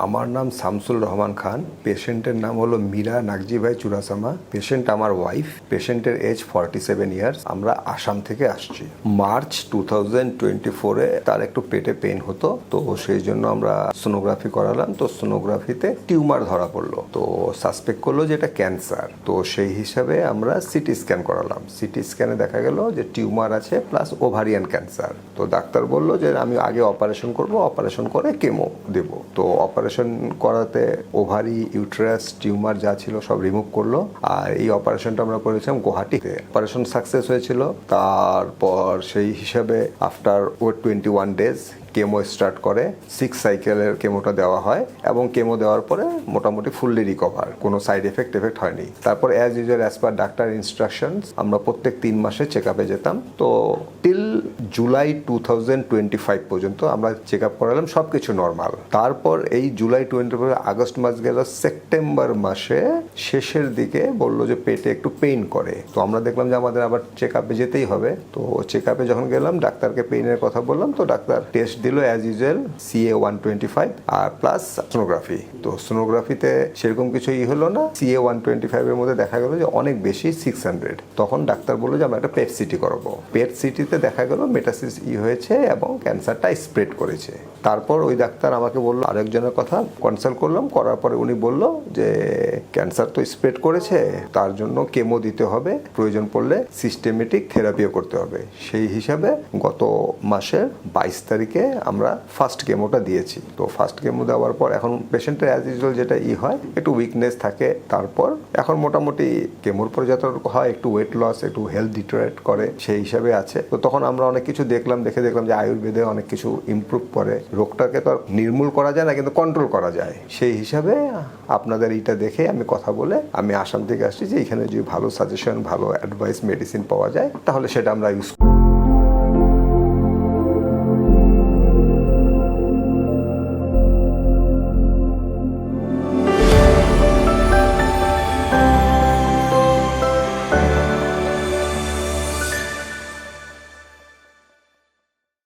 আমার নাম শামসুল রহমান খান। পেশেন্টের নাম হলো মীরা নাকজি ভাই চুরাসামা। পেশেন্ট আমার ওয়াইফ। পেশেন্টের এজ 47 ইয়ার্স। আমরা আসাম থেকে আসছি। মার্চ 2024-এ তার একটু পেটে পেইন হতো, তো সেই জন্য আমরা সোনোগ্রাফি করালাম। তো সোনোগ্রাফিতে টিউমার ধরা পড়লো, তো সাসপেক্ট করলো যে এটা ক্যান্সার। তো সেই হিসাবে আমরা সিটি স্ক্যান করালাম। সিটি স্ক্যানে দেখা গেল যে টিউমার আছে প্লাস ওভারিয়ান ক্যান্সার। তো ডাক্তার বললো যে আমি আগে অপারেশন করব, অপারেশন করে কেমো দেব। তো অপারেশন করাতে ওভারি, ইউটেরাস, টিউমার যা ছিল সব রিমুভ করলো। আর এই অপারেশনটা আমরা করেছিলাম গুয়াহাটিতে। অপারেশন সাকসেস হয়েছিল। তারপর সেই হিসাবে আফটার 21 ডেজ কেমো স্টার্ট করে। 6 সাইকেলের কেমোটা দেওয়া হয় এবং কেমো দেওয়ার পরে মোটামুটি ফুললি রিকভার, কোনো সাইড এফেক্ট হয়নি। তারপর as usual as per doctor instructions আমরা প্রত্যেক 3 মাসে চেক আপে যেতাম। তো টিল জুলাই 2025 পর্যন্ত আমরা চেক আপ করালাম, সব কিছু নর্মাল। তারপর এই জুলাই 25 আগস্ট মাস গেল, সেপ্টেম্বর মাসে শেষের দিকে বললো যে পেটে একটু পেইন করে। তো আমরা দেখলাম যে আমাদের আবার চেক আপে যেতেই হবে। তো চেক আপে যখন গেলাম ডাক্তারকে পেইনের কথা বললাম, তো ডাক্তার টেস্ট দিল অ্যাজ ইউজুয়াল CA 125 আর প্লাস সোনোগ্রাফি। তো সোনোগ্রাফিতে সেরকম কিছু হলো না। CA 125 এর মধ্যে দেখা গেল যে অনেক বেশি 600। তখন ডাক্তার বললো যে আমরা একটা পেট সিটি করাবো। পেট সিটিতে দেখা গেল মেটাসিস হয়েছে এবং ক্যান্সারটা স্প্রেড করেছে। তারপর ওই ডাক্তার আমাকে বললো, আরেকজনের কথা কনসাল্ট করলাম, করার পরে উনি বলল যে ক্যান্সার তো স্প্রেড করেছে, তার জন্য কেমো দিতে হবে, প্রয়োজন পড়লে সিস্টেমেটিক থেরাপিও করতে হবে। সেই হিসাবে গত মাসের 22 তারিখে আমরা ফার্স্ট কেমোটা দিয়েছি। তো ফার্স্ট কেমো দেওয়ার পর এখন পেশেন্টের অ্যাজ ইউজুয়াল যেটা হয়, একটু উইকনেস থাকে। তারপর এখন মোটামুটি কেমোর পরে যতটুকু হয় একটু ওয়েট লস, একটু হেলথ ডিটোরেট করে, সেই হিসাবে আছে। তো তখন আমরা অনেক কিছু দেখলাম যে আয়ুর্বেদে অনেক কিছু ইমপ্রুভ করে। রোগটাকে তো নির্মূল করা যায় না, কিন্তু কন্ট্রোল করা যায়। সেই হিসাবে আপনাদের এইটা দেখে আমি কথা বলে আমি আসাম থেকে আসছি যে এখানে যদি ভালো সাজেশন, ভালো অ্যাডভাইস, মেডিসিন পাওয়া যায় তাহলে সেটা আমরা ইউজ